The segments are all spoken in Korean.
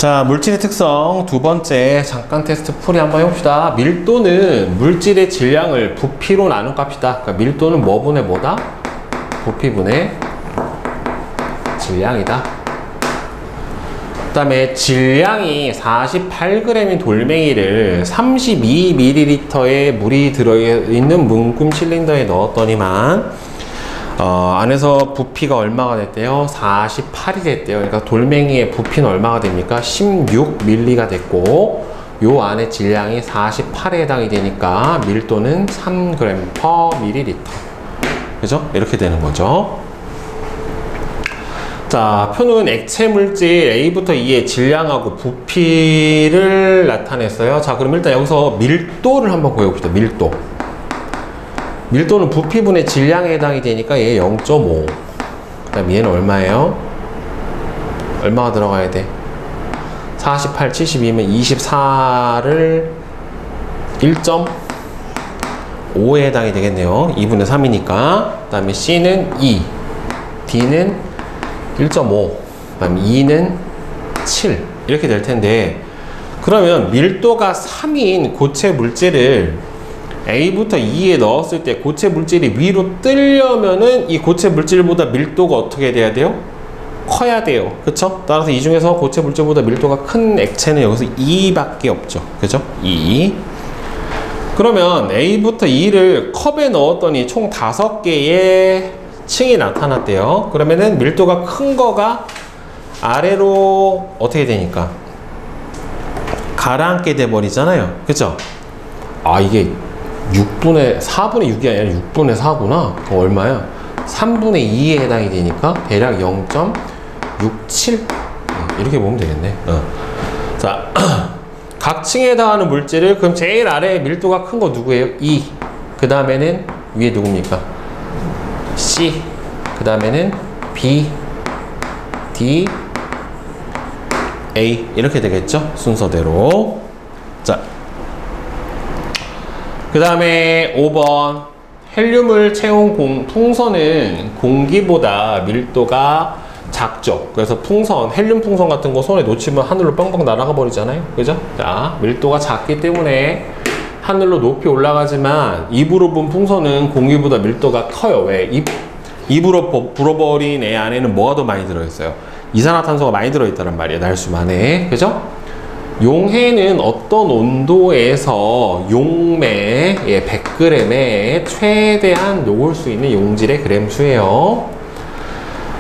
자, 물질의 특성 두 번째 잠깐 테스트 풀이 한번 해봅시다. 밀도는 물질의 질량을 부피로 나눈 값이다. 그러니까 밀도는 뭐분의 뭐다? 부피분의 질량이다. 그 다음에 질량이 48g인 돌멩이를 32ml의 물이 들어있는 문금 실린더에 넣었더니만 안에서 부피가 얼마가 됐대요? 48이 됐대요. 그러니까 돌멩이의 부피는 얼마가 됩니까? 16ml가 됐고 요 안에 질량이 48에 해당이 되니까 밀도는 3g/ml. 그죠? 이렇게 되는 거죠. 자, 표는 액체 물질 A부터 E의 질량하고 부피를 나타냈어요. 자, 그럼 일단 여기서 밀도를 한번 구해봅시다. 밀도. 밀도는 부피분의 질량에 해당이 되니까 얘 0.5. 그 다음 얘는 얼마예요? 얼마가 들어가야 돼? 48, 72면 24를 1.5에 해당이 되겠네요. 2분의 3이니까. 그 다음에 C는 2, D는 1.5, 그 다음에 E는 7 이렇게 될 텐데, 그러면 밀도가 3인 고체 물질을 A부터 E에 넣었을 때 고체 물질이 위로 뜨려면은 이 고체 물질보다 밀도가 어떻게 돼야 돼요? 커야 돼요. 그쵸? 따라서 이 중에서 고체 물질보다 밀도가 큰 액체는 여기서 2밖에 없죠. 그죠? 2. 그러면 A부터 E를 컵에 넣었더니 총 5개의 층이 나타났대요. 그러면은 밀도가 큰 거가 아래로 어떻게 되니까? 가라앉게 돼 버리잖아요. 그쵸? 아, 이게 4분의 6이 아니라 6분의 4구나. 그럼 얼마야? 3분의 2에 해당이 되니까 대략 0.67 이렇게 보면 되겠네. 자, 각 층에 해당하는 물질을 그럼 제일 아래에 밀도가 큰 거 누구예요? E. 그 다음에는 위에 누굽니까? C. 그 다음에는 B, D, A 이렇게 되겠죠? 순서대로. 자, 그 다음에 5번 헬륨을 채운 풍선은 공기보다 밀도가 작죠. 그래서 풍선, 헬륨 풍선 같은 거 손에 놓치면 하늘로 빵빵 날아가 버리잖아요. 그죠? 자, 밀도가 작기 때문에 하늘로 높이 올라가지만 입으로 분 풍선은 공기보다 밀도가 커요. 왜? 입으로 불어버린 애 안에는 뭐가 더 많이 들어있어요? 이산화탄소가 많이 들어있다는 말이에요. 날수만에. 그죠? 용해는 어떤 온도에서 용매 100g에 최대한 녹을 수 있는 용질의 그램수예요.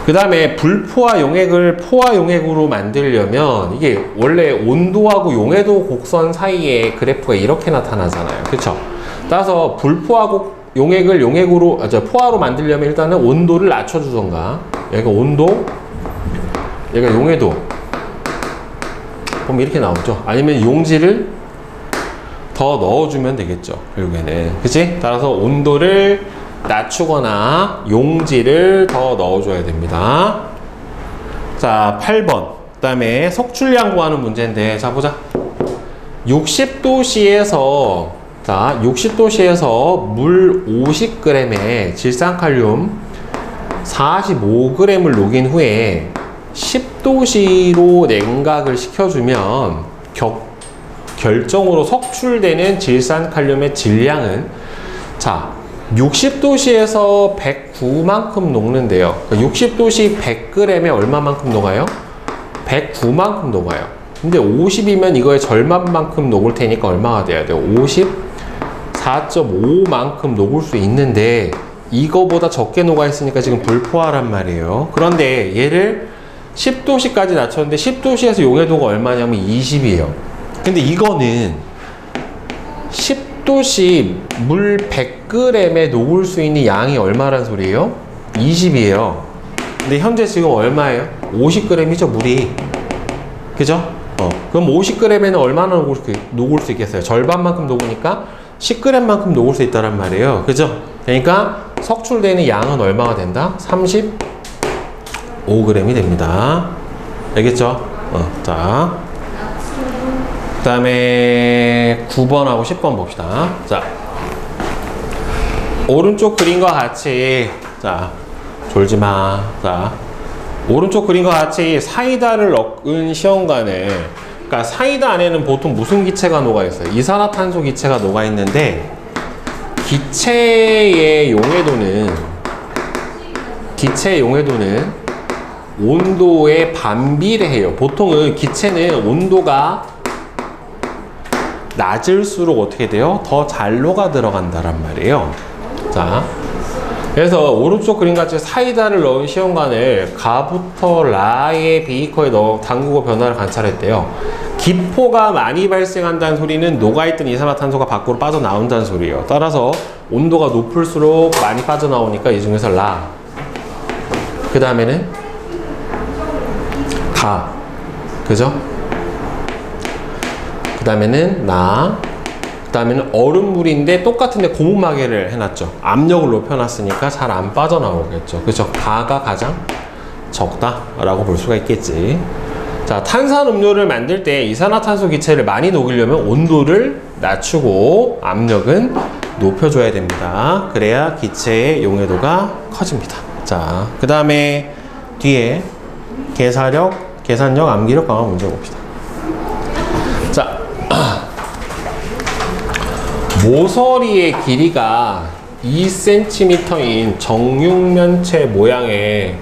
그 다음에 불포화 용액을 포화 용액으로 만들려면 이게 원래 온도하고 용해도 곡선 사이에 그래프가 이렇게 나타나잖아요. 그쵸? 따라서 불포화 용액을 포화로 만들려면 일단은 온도를 낮춰주던가, 여기가 온도, 여기가 용해도 보면 이렇게 나오죠. 아니면 용질을 더 넣어주면 되겠죠. 결국에는. 그치? 따라서 온도를 낮추거나 용질을 더 넣어줘야 됩니다. 자, 8번. 그 다음에 석출량 구하는 문제인데, 자, 보자. 60도씨에서 물 50g에 질산칼륨 45g을 녹인 후에 10도씨로 냉각을 시켜주면 결정으로 석출되는 질산칼륨의 질량은, 자, 60도씨에서 109만큼 녹는데요. 60도씨 100g에 얼마만큼 녹아요? 109만큼 녹아요. 근데 50이면 이거의 절반만큼 녹을 테니까 얼마가 돼야 돼요? 54.5만큼 녹을 수 있는데 이거보다 적게 녹아 있으니까 지금 불포화란 말이에요. 그런데 얘를 10도씨까지 낮췄는데 10도씨에서 용해도가 얼마냐면 20이에요. 근데 이거는 10도씨 물 100g에 녹을 수 있는 양이 얼마란 소리예요? 20이에요. 근데 현재 지금 얼마예요? 50g이죠, 물이. 그죠? 그럼 50g에는 얼마나 녹을 수 있겠어요? 절반만큼 녹으니까 10g만큼 녹을 수 있다는 말이에요. 그죠? 그러니까 석출되는 양은 얼마가 된다? 35g이 됩니다. 알겠죠? 자, 그 다음에 9번하고 10번 봅시다. 자, 오른쪽 그림과 같이, 자, 졸지마. 자, 오른쪽 그림과 같이 사이다를 넣은 시험관에, 그러니까 사이다 안에는 보통 무슨 기체가 녹아있어요? 이산화탄소 기체가 녹아있는데, 기체의 용해도는 온도에 반비례해요. 보통은 기체는 온도가 낮을수록 어떻게 돼요? 더 잘 녹아 들어간다란 말이에요. 자, 그래서 오른쪽 그림같이 사이다를 넣은 시험관을 가부터 라의 비이커에 담그고 변화를 관찰했대요. 기포가 많이 발생한다는 소리는 녹아있던 이산화탄소가 밖으로 빠져나온다는 소리예요. 따라서 온도가 높을수록 많이 빠져나오니까 이 중에서 라, 그 다음에는 가, 그죠? 그 다음에는 나, 그 다음에는 얼음물인데 똑같은데 고무마개를 해놨죠. 압력을 높여놨으니까 잘 안 빠져나오겠죠. 그죠? 가가 가장 적다 라고 볼 수가 있겠지. 자, 탄산음료를 만들 때 이산화탄소 기체를 많이 녹이려면 온도를 낮추고 압력은 높여줘야 됩니다. 그래야 기체의 용해도가 커집니다. 자, 그 다음에 뒤에 계산력, 암기력 강화 문제 봅시다. 자, 모서리의 길이가 2cm인 정육면체 모양의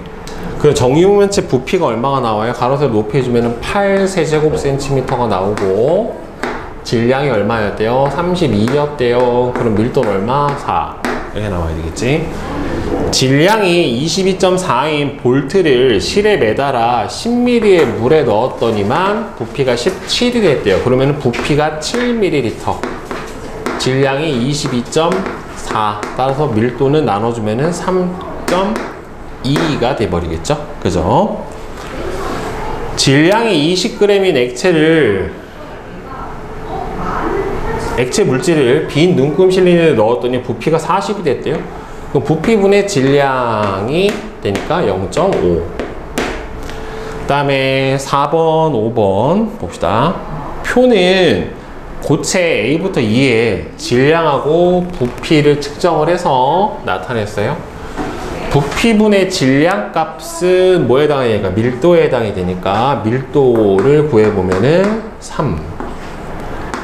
그 정육면체 부피가 얼마가 나와요? 가로세로 높이 해주면 8세제곱cm가 나오고 질량이 얼마였대요? 32였대요. 그럼 밀도는 얼마? 4. 이렇게 나와야 되겠지. 질량이 22.4인 볼트를 실에 매달아 10ml의 물에 넣었더니만 부피가 17이 됐대요. 그러면 부피가 7ml, 질량이 22.4, 따라서 밀도는 나눠주면 3.2가 돼버리겠죠. 그죠? 질량이 20g인 액체 물질을 빈 눈금 실린에 넣었더니 부피가 40이 됐대요. 그럼 부피분의 질량이 되니까 0.5. 그 다음에 4번, 5번 봅시다. 표는 고체 A부터 E에 질량하고 부피를 측정을 해서 나타냈어요. 부피분의 질량 값은 뭐에 해당이 되니까? 밀도에 해당이 되니까 밀도를 구해보면은 3.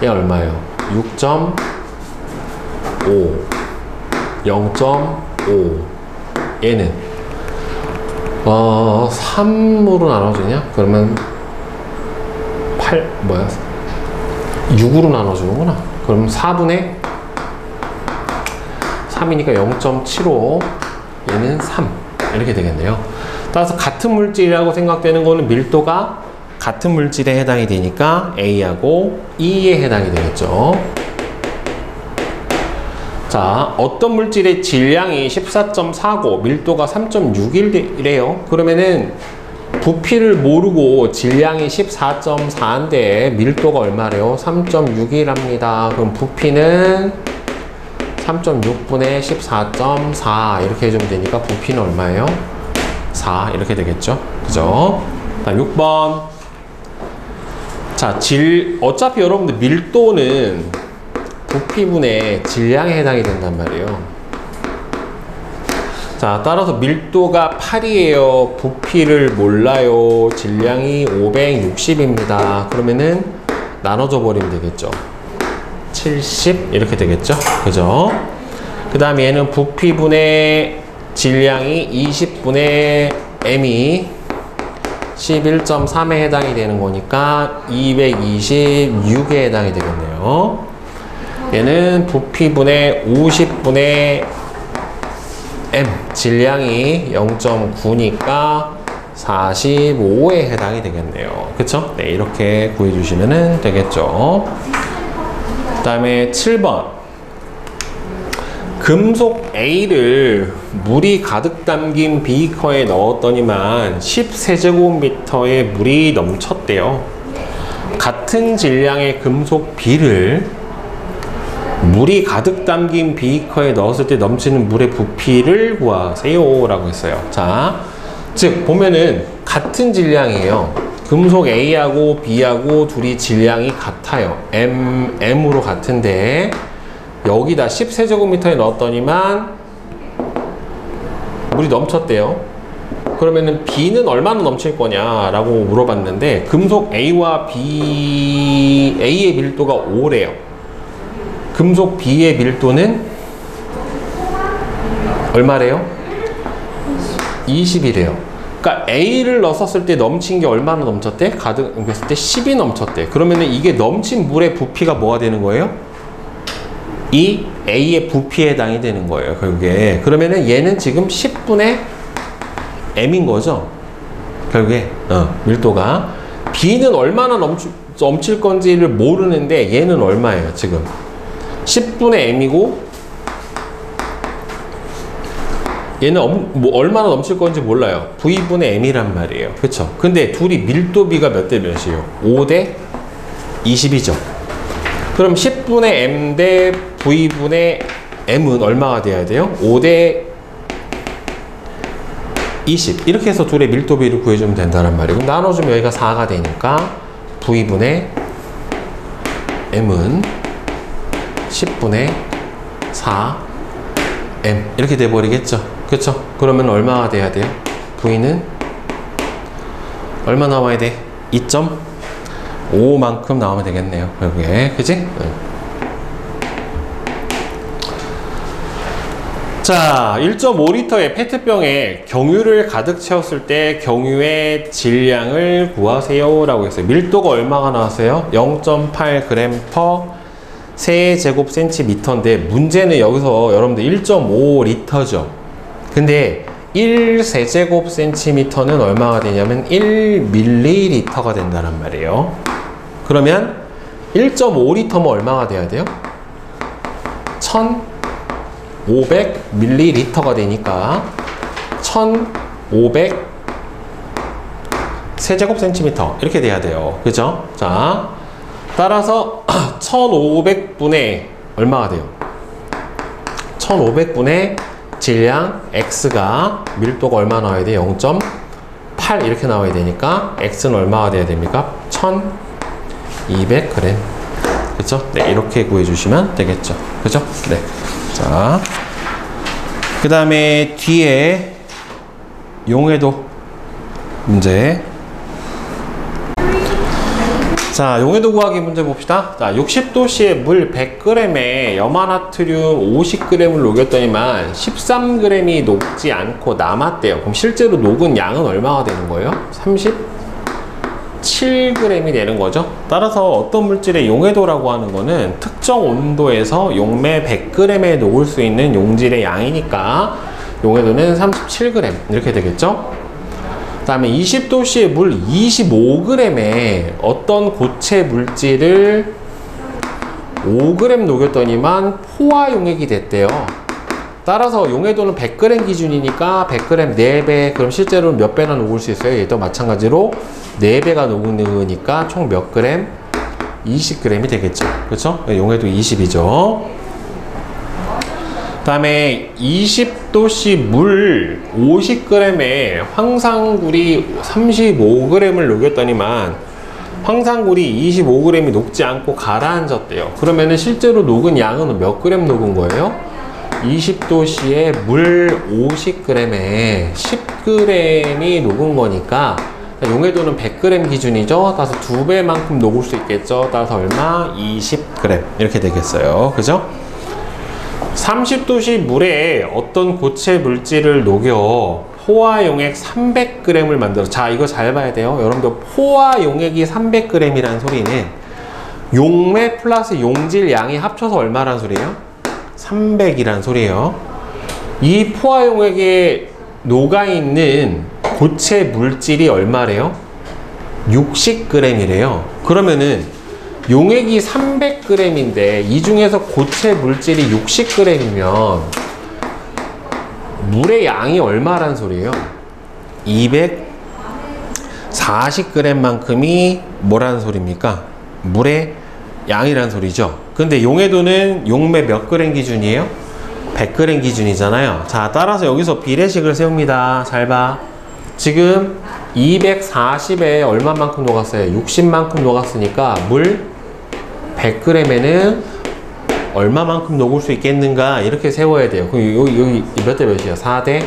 얘 얼마예요? 6.5, 0.5. 얘는 3으로 나눠주냐? 그러면 6으로 나눠주는구나. 그럼 4분의 3이니까 0.75, 얘는 3 이렇게 되겠네요. 따라서 같은 물질이라고 생각되는 거는 밀도가 같은 물질에 해당이 되니까 A하고 E에 해당이 되겠죠. 자, 어떤 물질의 질량이 14.4고 밀도가 3.6이래요. 그러면은 부피를 모르고 질량이 14.4인데 밀도가 얼마래요? 3.6이랍니다. 그럼 부피는 3.6분의 14.4 이렇게 해주면 되니까 부피는 얼마예요? 4 이렇게 되겠죠. 그죠? 다음 6번. 자, 어차피 여러분들 밀도는 부피분의 질량에 해당이 된단 말이에요. 자, 따라서 밀도가 8이에요. 부피를 몰라요. 질량이 560입니다. 그러면은 나눠줘 버리면 되겠죠. 70 이렇게 되겠죠. 그죠? 그 다음에 얘는 부피분의 질량이 20분의 m이 11.3에 해당이 되는 거니까 226에 해당이 되겠네요. 얘는 부피분의 50분의 m, 질량이 0.9니까 45에 해당이 되겠네요. 그쵸? 네, 이렇게 구해주시면 되겠죠. 그 다음에 7번. 금속 A를 물이 가득 담긴 비커에 넣었더니만 10세제곱미터의 물이 넘쳤대요. 같은 질량의 금속 B를 물이 가득 담긴 비커에 넣었을 때 넘치는 물의 부피를 구하세요 라고 했어요. 자, 즉 보면은 같은 질량이에요. 금속 A하고 B하고 둘이 질량이 같아요. M으로 같은데 여기다 10세제곱미터에 넣었더니만 물이 넘쳤대요. 그러면은 B는 얼마나 넘칠 거냐라고 물어봤는데 금속 A와 A의 밀도가 5래요. 금속 B의 밀도는 얼마래요? 20이래요. 그러니까 A를 넣었을 때 넘친 게 얼마나 넘쳤대? 가득 옮겼을 때 10이 넘쳤대. 그러면은 이게 넘친 물의 부피가 뭐가 되는 거예요? 이 A의 부피에 해당이 되는 거예요, 결국에. 그러면은 얘는 지금 10분의 M인 거죠. 결국에 밀도가. B는 얼마나 넘칠 건지를 모르는데 얘는 얼마예요, 지금? 10분의 M이고 얘는 얼마나 넘칠 건지 몰라요. V분의 M이란 말이에요. 그쵸? 근데 둘이 밀도비가 몇 대 몇이에요? 5대 20이죠. 그럼 10분의 M 대 V분의 M은 얼마가 돼야 돼요? 5대 20. 이렇게 해서 둘의 밀도비를 구해주면 된다는 말이에요. 그럼 나눠주면 여기가 4가 되니까 V분의 M은 10분의 4M 이렇게 돼버리겠죠. 그쵸? 그러면 얼마가 돼야 돼요? V는 얼마 나와야 돼? 2.5만큼 나오면 되겠네요, 결국에. 그치? 자, 1.5리터의 페트병에 경유를 가득 채웠을 때 경유의 질량을 구하세요 라고 했어요. 밀도가 얼마가 나왔어요? 0.8g per 세제곱센티미터인데 문제는 여기서 여러분들 1.5리터죠. 근데 1세제곱센티미터는 얼마가 되냐면 1ml가 된다는 말이에요. 그러면 1.5리터면 얼마가 돼야 돼요? 1500ml가 되니까 1500 세제곱센티미터 이렇게 돼야 돼요. 그죠? 자, 따라서 1500분의 얼마가 돼요? 1500분의 질량 X가 밀도가 얼마 나와야 돼? 0.8 이렇게 나와야 되니까 X는 얼마가 돼야 됩니까? 1200g. 그쵸? 네, 이렇게 구해주시면 되겠죠. 그죠? 네. 자, 그 다음에 뒤에 용해도 문제. 자, 용해도 구하기 문제 봅시다. 자, 60도씨의 물 100g에 염화나트륨 50g을 녹였더니만 13g이 녹지 않고 남았대요. 그럼 실제로 녹은 양은 얼마가 되는 거예요? 37g이 되는 거죠. 따라서 어떤 물질의 용해도라고 하는 거는 특정 온도에서 용매 100g에 녹을 수 있는 용질의 양이니까 용해도는 37g 이렇게 되겠죠. 그 다음에 20도씨의 물 25g에 어떤 고체 물질을 5g 녹였더니만 포화 용액이 됐대요. 따라서 용해도는 100g 기준이니까 100g 4배. 그럼 실제로는 몇 배나 녹을 수 있어요? 얘도 마찬가지로 4배가 녹으니까 총 몇 그램? 20g이 되겠죠. 그렇죠? 용해도 20이죠. 그 다음에 20도씨 물 50g에 황산굴이 35g을 녹였더니만 황산굴이 25g이 녹지 않고 가라앉았대요. 그러면은 실제로 녹은 양은 몇 그램 녹은 거예요? 20도씨에 물 50g에 10g이 녹은 거니까 용해도는 100g 기준이죠. 따라서 2배만큼 녹을 수 있겠죠. 따라서 얼마? 20g 이렇게 되겠어요. 그죠? 30도씨 물에 어떤 고체 물질을 녹여 포화 용액 300g을 만들어. 자, 이거 잘 봐야 돼요. 여러분들 포화 용액이 300g이라는 소리는 용매 플러스 용질 양이 합쳐서 얼마란 소리예요? 300이란 소리예요. 이 포화 용액에 녹아있는 고체 물질이 얼마래요? 60g이래요. 그러면은 용액이 300g인데 이 중에서 고체 물질이 60g이면 물의 양이 얼마란 소리예요? 240g만큼이 뭐라는 소리입니까? 물의 양이란 소리죠. 근데 용해도는 용매 몇 그램 기준이에요? 100g 기준이잖아요. 자, 따라서 여기서 비례식을 세웁니다. 잘 봐. 지금 240에 얼마만큼 녹았어요? 60만큼 녹았으니까 물 100g에는 얼마만큼 녹을 수 있겠는가 이렇게 세워야 돼요. 그럼 여기 몇 대 몇이야? 4대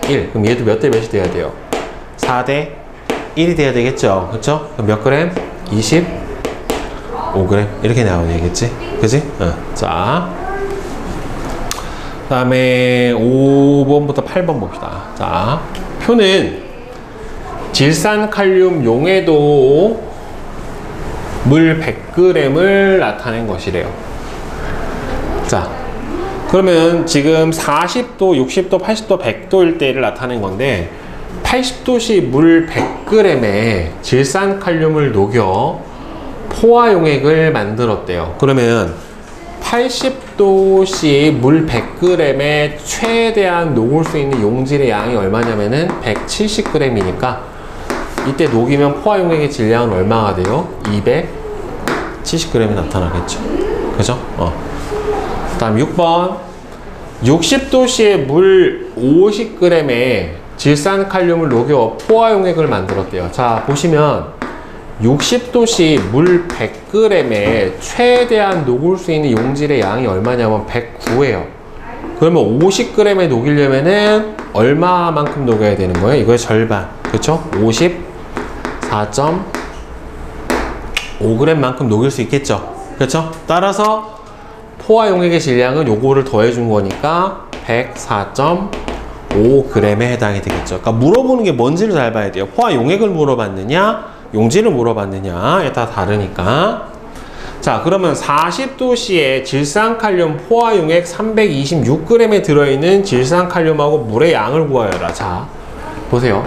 1. 그럼 얘도 몇 대 몇이 돼야 돼요? 4대 1이 돼야 되겠죠? 그쵸? 그럼 몇 그램? 25g. 이렇게 나와야 되겠지? 그지? 자. 그 다음에 5번부터 8번 봅시다. 자. 표는 질산칼륨 용해도 물 100g을 나타낸 것이래요. 자, 그러면 지금 40도, 60도, 80도, 100도일 때를 나타낸 건데 80도씨 물 100g에 질산칼륨을 녹여 포화용액을 만들었대요. 그러면 80도씨 물 100g에 최대한 녹을 수 있는 용질의 양이 얼마냐면은 170g이니까 이때 녹이면 포화용액의 질량은 얼마가 돼요? 270g이 나타나겠죠. 그죠? 그 다음 6번 60도씨의 물 50g에 질산칼륨을 녹여 포화용액을 만들었대요. 자, 보시면 60도씨 물 100g에 최대한 녹을 수 있는 용질의 양이 얼마냐면 109예요. 그러면 50g에 녹이려면은 얼마만큼 녹여야 되는 거예요? 이거의 절반. 그쵸? 54.5g만큼 녹일 수 있겠죠? 그쵸? 따라서 포화용액의 질량은 요거를 더해준 거니까 104.5g에 해당이 되겠죠. 그러니까 물어보는 게 뭔지를 잘 봐야 돼요. 포화용액을 물어봤느냐, 용질을 물어봤느냐에 따라 다르니까. 자, 그러면 40도씨에 질산칼륨 포화용액 326g에 들어있는 질산칼륨하고 물의 양을 구하여라. 자, 보세요.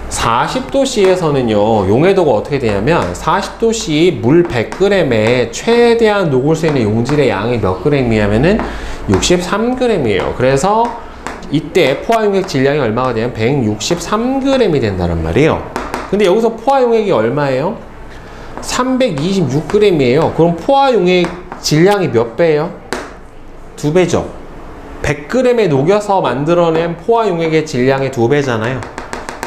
40도씨에서는요, 용해도가 어떻게 되냐면 40도씨 물 100g에 최대한 녹을 수 있는 용질의 양이 몇 g이냐면은 63g이에요. 그래서 이때 포화용액 질량이 얼마가 되면 163g이 된다는 말이에요. 근데 여기서 포화용액이 얼마예요? 326g이에요. 그럼 포화용액 질량이 몇 배예요? 2배죠. 100g에 녹여서 만들어낸 포화용액의 질량의 2배잖아요.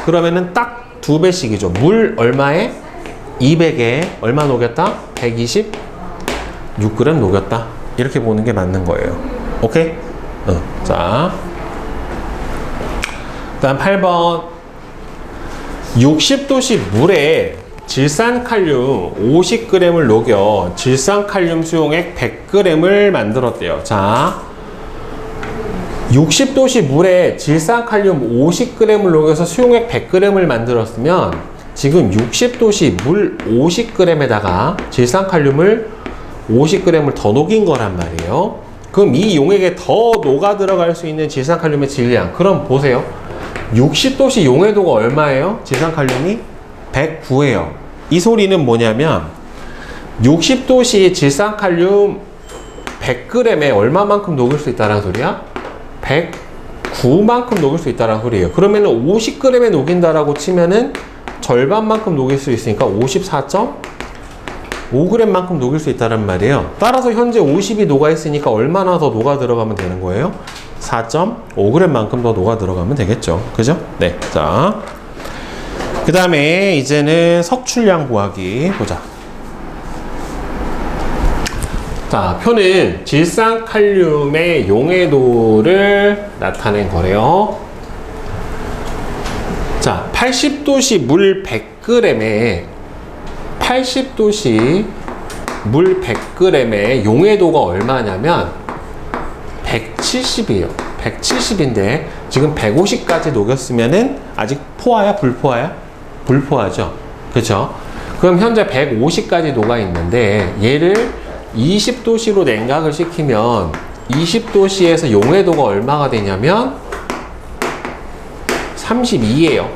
그러면은 딱 2배씩이죠. 물 얼마에? 200에 얼마 녹였다? 126g 녹였다. 이렇게 보는 게 맞는 거예요. 오케이? 자. 그 다음 8번. 60도씨 물에 질산칼륨 50g을 녹여 질산칼륨 수용액 100g을 만들었대요. 자, 60도씨 물에 질산칼륨 50g을 녹여서 수용액 100g을 만들었으면 지금 60도씨 물 50g에다가 질산칼륨을 50g을 더 녹인 거란 말이에요. 그럼 이 용액에 더 녹아 들어갈 수 있는 질산칼륨의 질량, 그럼 보세요. 60도씨 용해도가 얼마예요? 질산칼륨이 109예요. 이 소리는 뭐냐면 60도씨 질산칼륨 100g에 얼마만큼 녹일 수 있다는 소리야? 109만큼 녹일 수 있다는 소리예요. 그러면은 50g에 녹인다라고 치면은 절반만큼 녹일 수 있으니까 54.5g만큼 녹일 수 있다는 말이에요. 따라서 현재 50이 녹아 있으니까 얼마나 더 녹아 들어가면 되는 거예요? 4.5g만큼 더 녹아 들어가면 되겠죠. 그죠? 네. 자, 그 다음에 이제는 석출량 구하기 보자. 자, 표는 질산칼륨의 용해도를 나타낸 거래요. 자, 80도씨 물 100g에 80도씨 물 100g의 용해도가 얼마냐면 170이에요. 170인데 지금 150까지 녹였으면은 아직 포화야? 불포화야? 불포화죠. 그렇죠? 그럼 현재 150까지 녹아 있는데 얘를 20도씨로 냉각을 시키면 20도씨에서 용해도가 얼마가 되냐면 32예요.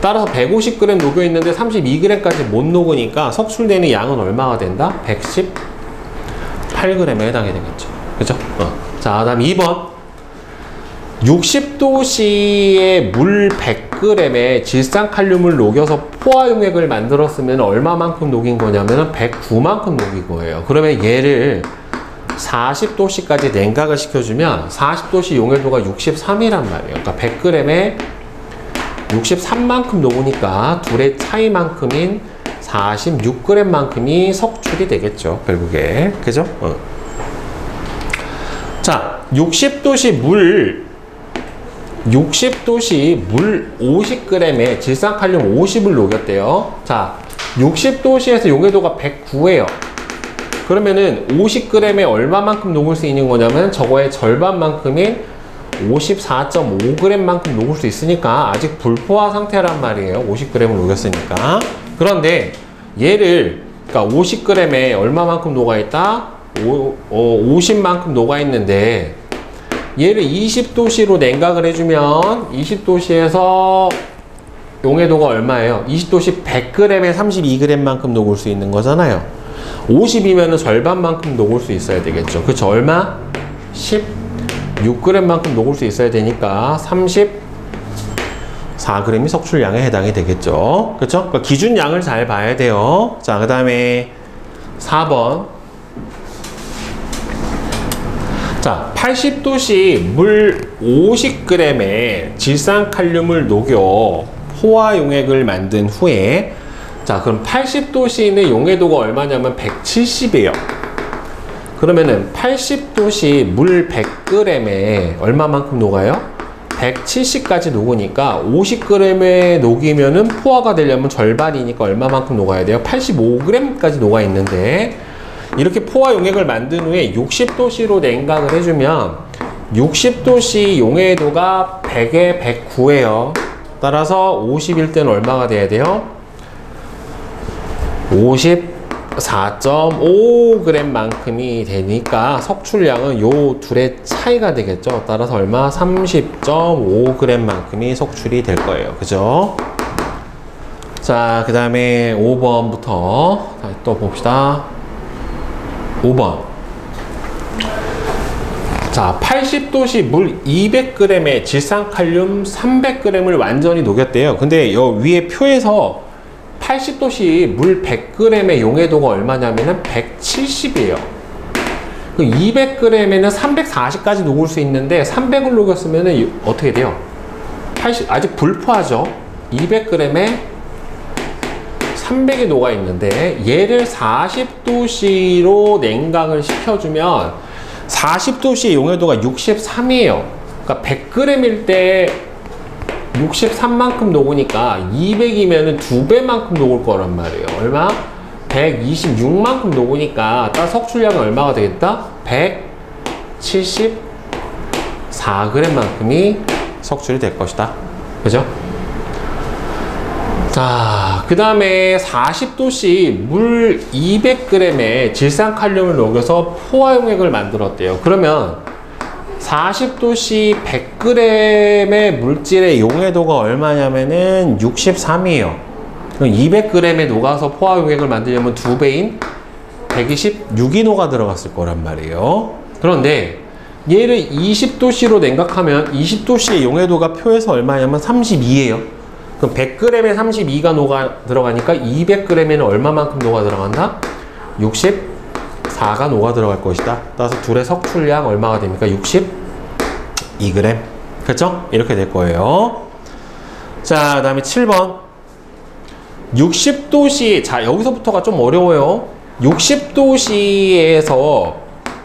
따라서 150g 녹여 있는데 32g까지 못 녹으니까 석출되는 양은 얼마가 된다? 118g에 해당이 되겠죠. 그죠? 자, 다음 2번. 60도씨의 물 100g에 질산칼륨을 녹여서 포화용액을 만들었으면 얼마만큼 녹인 거냐면 109만큼 녹인 거예요. 그러면 얘를 40도씨까지 냉각을 시켜주면 40도씨 용해도가 63이란 말이에요. 그러니까 100g에 63만큼 녹으니까 둘의 차이만큼인 46g만큼이 석출이 되겠죠. 결국에. 그죠? 자, 60도씨 물 60도씨 물 50g에 질산칼륨 50을 녹였대요. 자, 60도씨에서 용해도가 109예요. 그러면은 50g에 얼마만큼 녹을 수 있는 거냐면 저거의 절반만큼인 54.5g만큼 녹을 수 있으니까 아직 불포화 상태란 말이에요. 50g을 녹였으니까. 그런데 얘를 그러니까 50g에 얼마만큼 녹아있다? 50만큼 녹아있는데 얘를 20도씨로 냉각을 해주면 20도씨에서 용해도가 얼마예요? 20도씨 100g에 32g만큼 녹을 수 있는 거잖아요. 50이면 절반만큼 녹을 수 있어야 되겠죠. 그쵸? 얼마? 16g만큼 녹을 수 있어야 되니까 34g이 석출량에 해당이 되겠죠. 그쵸? 그러니까 기준량을 잘 봐야 돼요. 자, 그 다음에 4번. 자, 80도씨 물 50g에 질산칼륨을 녹여 포화 용액을 만든 후에 자, 그럼 80도씨의 용해도가 얼마냐면 170이에요. 그러면은 80도씨 물 100g에 얼마만큼 녹아요? 170까지 녹으니까 50g에 녹이면은 포화가 되려면 절반이니까 얼마만큼 녹아야 돼요? 85g까지 녹아 있는데 이렇게 포화 용액을 만든 후에 60도씨로 냉각을 해주면 60도씨 용해도가 100에 109예요. 따라서 50일 때는 얼마가 돼야 돼요? 54.5g만큼이 되니까 석출량은 요 둘의 차이가 되겠죠. 따라서 얼마? 30.5g만큼이 석출이 될 거예요. 그죠? 자, 그 다음에 5번부터 다시 또 봅시다. 5번. 자, 80도씨 물 200g에 질산칼륨 300g을 완전히 녹였대요. 근데 요 위에 표에서 80도씨 물 100g의 용해도가 얼마냐면은 170이에요. 200g에는 340까지 녹을 수 있는데 300을 녹였으면은 어떻게 돼요? 80, 아직 불포하죠? 200g에 300이 녹아 있는데 얘를 40도씨로 냉각을 시켜주면 40도씨의 용해도가 63이에요. 그러니까 100g일 때 63만큼 녹으니까 200이면은 2배만큼 녹을 거란 말이에요. 얼마? 126만큼 녹으니까 따라 석출량은 얼마가 되겠다? 174g만큼이 석출이 될 것이다. 그죠? 자, 그 다음에 40도씨 물 200g에 질산칼륨을 녹여서 포화용액을 만들었대요. 그러면 40도씨 100g의 물질의 용해도가 얼마냐면은 63이에요. 200g에 녹아서 포화용액을 만들려면 2배인 126이 녹아 들어갔을 거란 말이에요. 그런데 얘를 20도씨로 냉각하면 20도씨의 용해도가 표에서 얼마냐면 32예요. 그럼 100g에 32가 녹아 들어가니까 200g에는 얼마만큼 녹아 들어간다? 64가 녹아 들어갈 것이다. 따라서 둘의 석출량 얼마가 됩니까? 62g. 그렇죠? 이렇게 될 거예요. 자, 그 다음에 7번. 60도씨. 자, 여기서부터가 좀 어려워요. 60도씨에서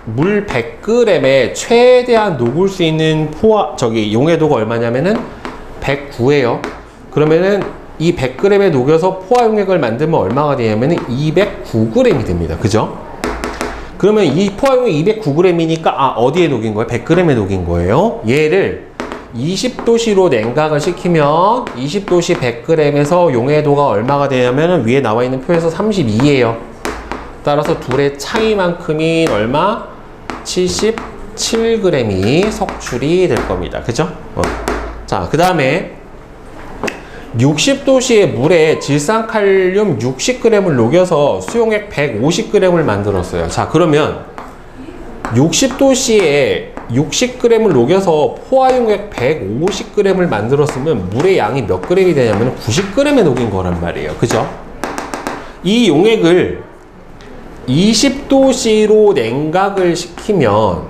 물 100g에 최대한 녹을 수 있는 용해도가 얼마냐면은 109예요. 그러면은 이 100g에 녹여서 포화용액을 만들면 얼마가 되냐면은 209g이 됩니다. 그죠? 그러면 이 포화용액 209g이니까 어디에 녹인 거예요? 100g에 녹인 거예요. 얘를 20도씨로 냉각을 시키면 20도씨 100g에서 용해도가 얼마가 되냐면은 위에 나와 있는 표에서 32예요. 따라서 둘의 차이만큼인 얼마? 77g이 석출이 될 겁니다. 그죠? 자, 그 다음에 60도씨의 물에 질산칼륨 60g을 녹여서 수용액 150g을 만들었어요. 자, 그러면 60도씨에 60g을 녹여서 포화용액 150g을 만들었으면 물의 양이 몇 g이 되냐면 90g에 녹인 거란 말이에요. 그죠? 이 용액을 20도씨로 냉각을 시키면,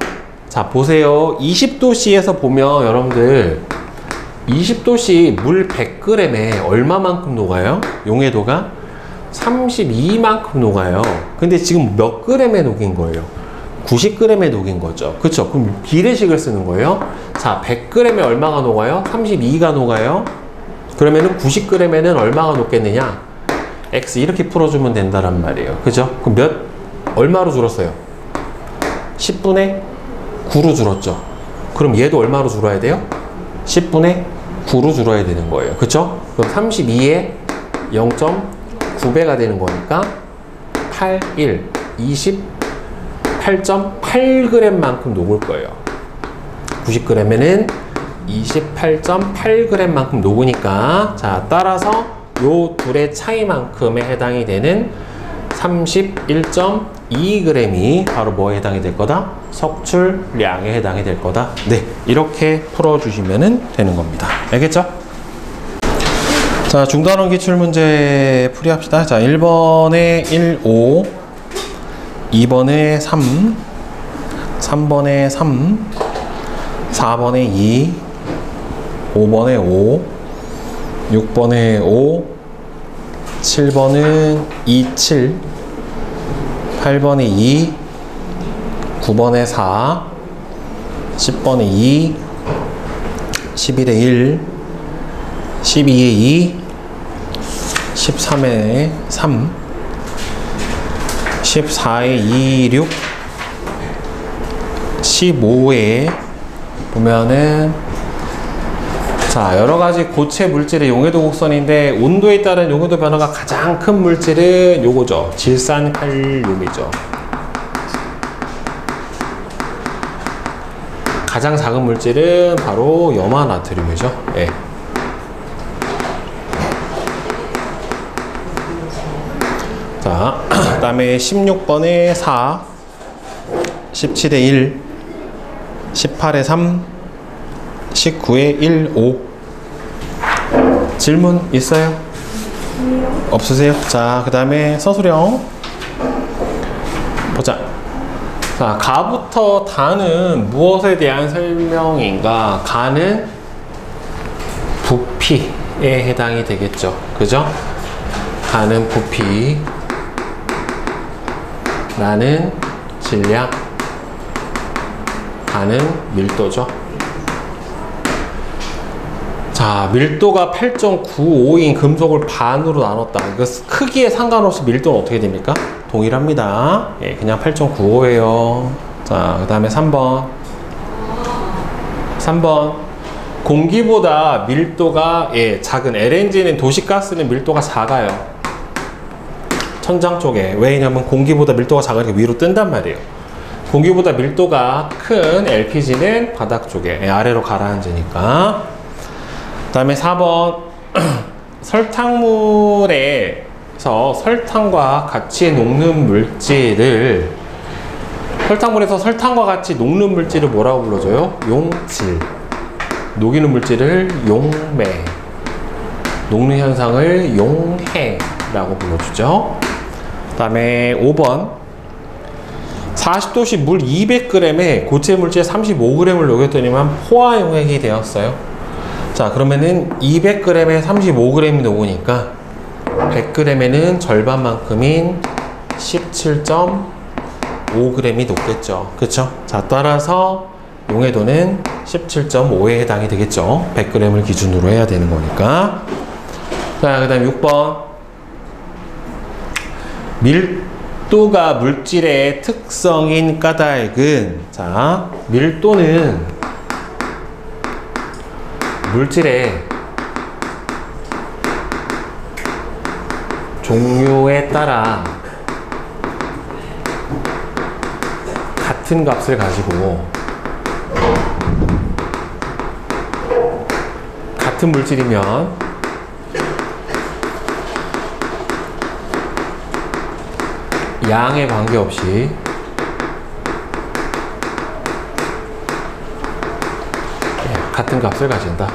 자, 보세요. 20도씨에서 보면 여러분들 20도씨 물 100g에 얼마만큼 녹아요? 용해도가 32만큼 녹아요. 근데 지금 몇 g에 녹인 거예요? 90g에 녹인 거죠. 그쵸? 그럼 비례식을 쓰는 거예요. 자, 100g에 얼마가 녹아요? 32가 녹아요. 그러면은 90g에는 얼마가 녹겠느냐? x 이렇게 풀어주면 된다란 말이에요. 그죠? 그럼 얼마로 줄었어요? 10분의 9로 줄었죠. 그럼 얘도 얼마로 줄어야 돼요? 10분의 9로 줄어야 되는 거예요. 그쵸? 그럼 32에 0.9배가 되는 거니까 81, 28.8g만큼 녹을 거예요. 90g에는 28.8g만큼 녹으니까, 자, 따라서 요 둘의 차이만큼에 해당이 되는 31.2g이 바로 뭐에 해당이 될 거다? 석출량에 해당이 될 거다. 네, 이렇게 풀어주시면 되는 겁니다. 알겠죠? 자, 중단원 기출문제 풀이합시다. 자, 1번에 1, 5, 2번에 3, 3번에 3, 4번에 2, 5번에 5, 6번에 5, 7번은 2, 7, 8번에 2, 9번에 4, 10번에 2, 11에 1, 12에 2, 13에 3, 14에 2, 6, 15에 보면은, 자, 여러가지 고체 물질의 용해도 곡선인데 온도에 따른 용해도 변화가 가장 큰 물질은 요거죠. 질산칼륨이죠. 가장 작은 물질은 바로 염화나트륨이죠. 예. 자, 그 다음에 16번에 4, 17에 1, 18에 3, 19에 1, 5. 질문 있어요? 없으세요? 자, 그 다음에 서술형 보자. 자, 가부터 다는 무엇에 대한 설명인가? 가는 부피에 해당이 되겠죠. 그죠? 가는 부피, 나는 질량, 가는 밀도죠. 자, 밀도가 8.95인 금속을 반으로 나눴다. 이거 크기에 상관없이 밀도는 어떻게 됩니까? 동일합니다. 예, 그냥 8.95예요. 자, 그 다음에 3번. 3번. 공기보다 밀도가 작은 LNG는 도시가스는 밀도가 작아요. 천장 쪽에. 왜냐면 공기보다 밀도가 작으니까 위로 뜬단 말이에요. 공기보다 밀도가 큰 LPG는 바닥 쪽에 아래로 가라앉으니까. 그 다음에 4번. 설탕물에서 설탕과 같이 녹는 물질을, 설탕물에서 설탕과 같이 녹는 물질을 뭐라고 불러줘요? 용질. 녹이는 물질을 용매, 녹는 현상을 용해라고 불러주죠. 그 다음에 5번. 40도씨 물 200g에 고체 물질 35g을 녹였더니만 포화 용액이 되었어요. 자, 그러면은 200g에 35g이 녹으니까 100g에는 절반만큼인 17.5g이 녹겠죠. 그쵸? 자, 따라서 용해도는 17.5에 해당이 되겠죠. 100g을 기준으로 해야 되는 거니까. 자, 그 다음 6번. 밀도가 물질의 특성인 까닭은, 자, 밀도는 물질의 종류에 따라 같은 값을 가지고, 같은 물질이면 양에 관계없이 같은 값을 가진다.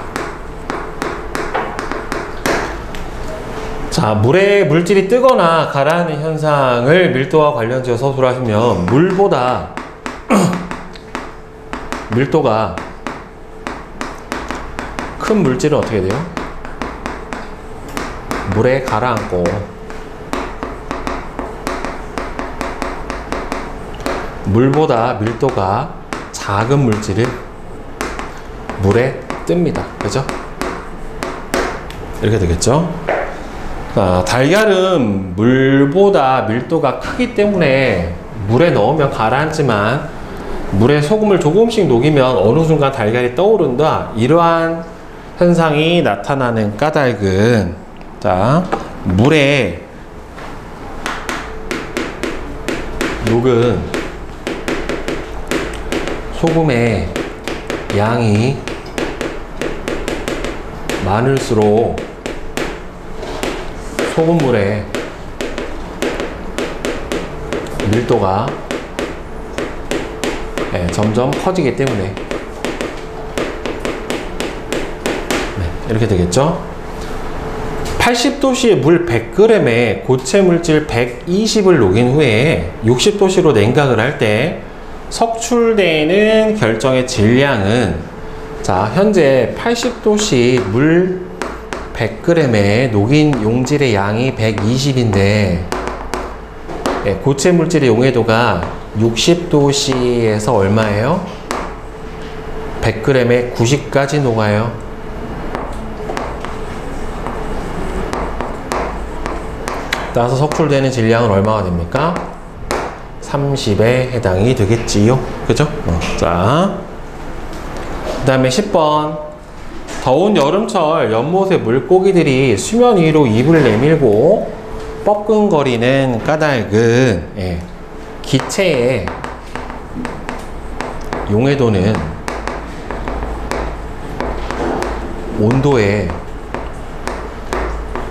자, 물에 물질이 뜨거나 가라앉는 현상을 밀도와 관련지어 서술하시면, 물보다 밀도가 큰 물질은 어떻게 돼요? 물에 가라앉고, 물보다 밀도가 작은 물질은 물에 뜹니다. 그죠? 이렇게 되겠죠? 달걀은 물보다 밀도가 크기 때문에 물에 넣으면 가라앉지만 물에 소금을 조금씩 녹이면 어느 순간 달걀이 떠오른다. 이러한 현상이 나타나는 까닭은, 자, 물에 녹은 소금의 양이 많을수록 소금물의 밀도가 점점 커지기 때문에 이렇게 되겠죠. 80도씨의 물 100g에 고체 물질 120을 녹인 후에 60도씨로 냉각을 할 때 석출되는 결정의 질량은, 자, 현재 80도씨 물 100g에 녹인 용질의 양이 120인데 고체 물질의 용해도가 60도씨에서 얼마예요? 100g에 90까지 녹아요. 따라서 석출되는 질량은 얼마가 됩니까? 30에 해당이 되겠지요. 그죠? 자, 그 다음에 10번. 더운 여름철 연못의 물고기들이 수면 위로 입을 내밀고 뻐끔거리는 까닭은, 기체의 용해도는 온도에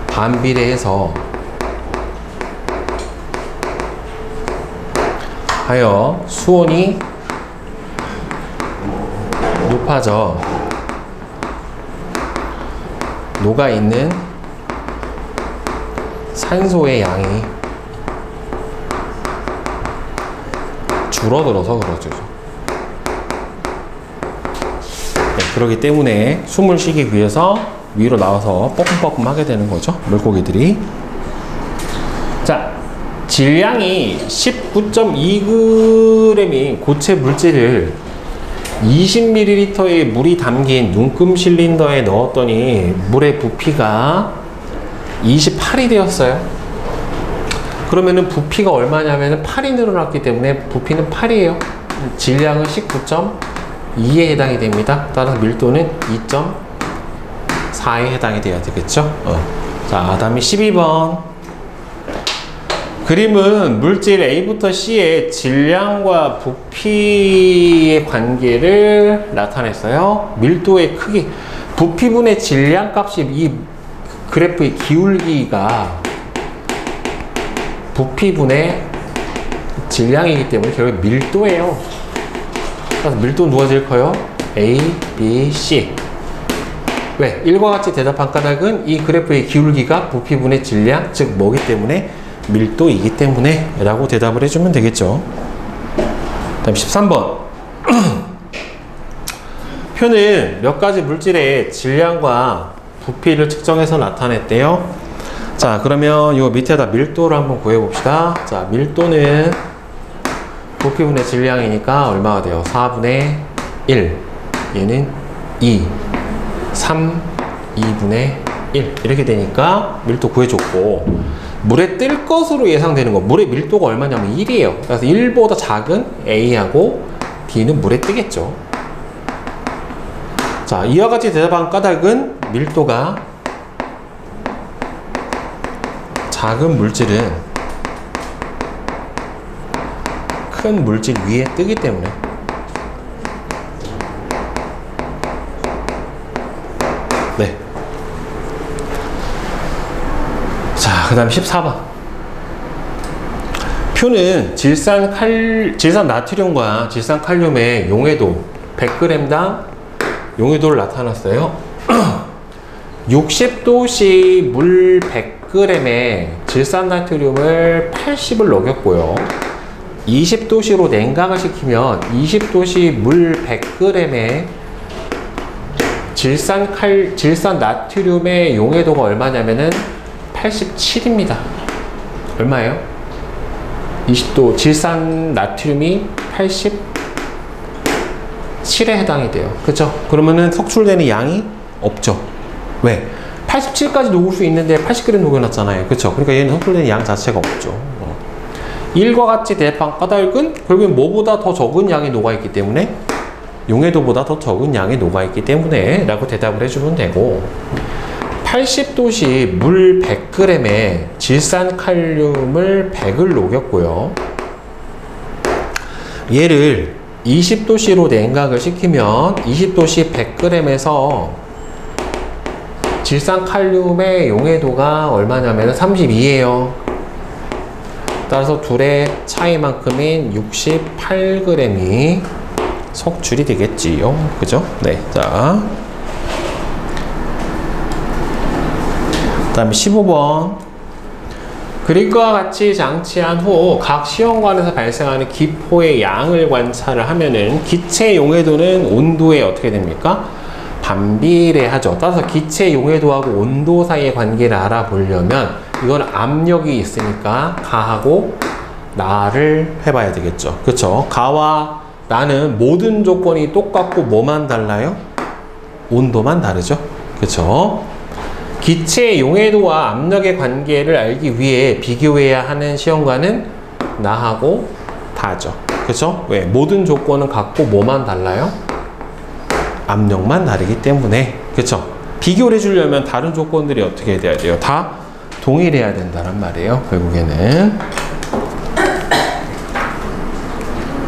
반비례해서 하여 수온이 높아져 녹아있는 산소의 양이 줄어들어서 그러죠. 그렇기 때문에 숨을 쉬기 위해서 위로 나와서 뻐끔뻐끔 하게 되는 거죠, 물고기들이. 자, 질량이 19.2g인 고체 물질을 20ml의 물이 담긴 눈금 실린더에 넣었더니 물의 부피가 28이 되었어요. 그러면은 부피가 얼마냐면은 8이 늘어났기 때문에 부피는 8이에요. 질량은 19.2에 해당이 됩니다. 따라서 밀도는 2.4에 해당이 돼야 되겠죠. 자, 다음에 12번. 그림은 물질 A부터 C의 질량과 부피의 관계를 나타냈어요. 밀도의 크기, 부피분의 질량 값이 이 그래프의 기울기가 부피분의 질량이기 때문에 결국 밀도예요. 그래서 밀도는 누가 제일 커요? A, B, C. 왜? 1과 같이 대답한 까닭은 이 그래프의 기울기가 부피분의 질량, 즉 뭐기 때문에? 밀도이기 때문에 라고 대답을 해주면 되겠죠. 다음 13번. 표는 몇 가지 물질의 질량과 부피를 측정해서 나타냈대요. 자, 그러면 이 밑에다 밀도를 한번 구해봅시다. 자, 밀도는 부피분의 질량이니까 얼마가 돼요? 4분의 1. 얘는 2. 3, 2분의 1. 이렇게 되니까 밀도 구해줬고, 물에 뜰 것으로 예상되는 거, 물의 밀도가 얼마냐면 1이에요. 그래서 1보다 작은 A하고 D는 물에 뜨겠죠. 자, 이와 같이 대답한 까닭은 밀도가 작은 물질은 큰 물질 위에 뜨기 때문에. 네. 자, 그 다음 14번. 표는 질산 나트륨과 질산 칼륨의 용해도 100g당 용해도를 나타났어요. 60도씨 물 100g에 질산 나트륨을 80을 녹였고요. 20도씨로 냉각을 시키면 20도씨 물 100g에 질산 나트륨의 용해도가 얼마냐면은 87입니다. 얼마예요? 20도 질산 나트륨이 80 7에 해당이 돼요. 그쵸? 그러면은 석출되는 양이 없죠. 왜? 87까지 녹을 수 있는데 80g 녹여놨잖아요. 그쵸? 그러니까 얘는 석출되는 양 자체가 없죠. 1과 같이 대입한 까닭은 결국엔 뭐보다 더 적은 양이 녹아있기 때문에, 용해도보다 더 적은 양이 녹아있기 때문에 라고 대답을 해주면 되고, 80도씨 물 100g에 질산칼륨을 100을 녹였고요. 얘를 20도씨로 냉각을 시키면 20도씨 100g에서 질산칼륨의 용해도가 얼마냐면 32예요. 따라서 둘의 차이만큼인 68g이 석출이 되겠지요. 그죠? 네. 자. 그 다음에 15번. 그림과 같이 장치한 후 각 시험관에서 발생하는 기포의 양을 관찰을 하면은 기체 용해도는 온도에 어떻게 됩니까? 반비례하죠. 따라서 기체 용해도하고 온도 사이의 관계를 알아보려면 이건 압력이 있으니까 가하고 나를 해봐야 되겠죠. 그쵸? 가와 나는 모든 조건이 똑같고 뭐만 달라요? 온도만 다르죠. 그쵸? 기체의 용해도와 압력의 관계를 알기 위해 비교해야 하는 시험관은 나하고 다죠. 그쵸? 왜? 모든 조건은 같고 뭐만 달라요? 압력만 다르기 때문에. 그쵸? 비교를 해주려면 다른 조건들이 어떻게 돼야 돼요? 다 동일해야 된다는 말이에요. 결국에는.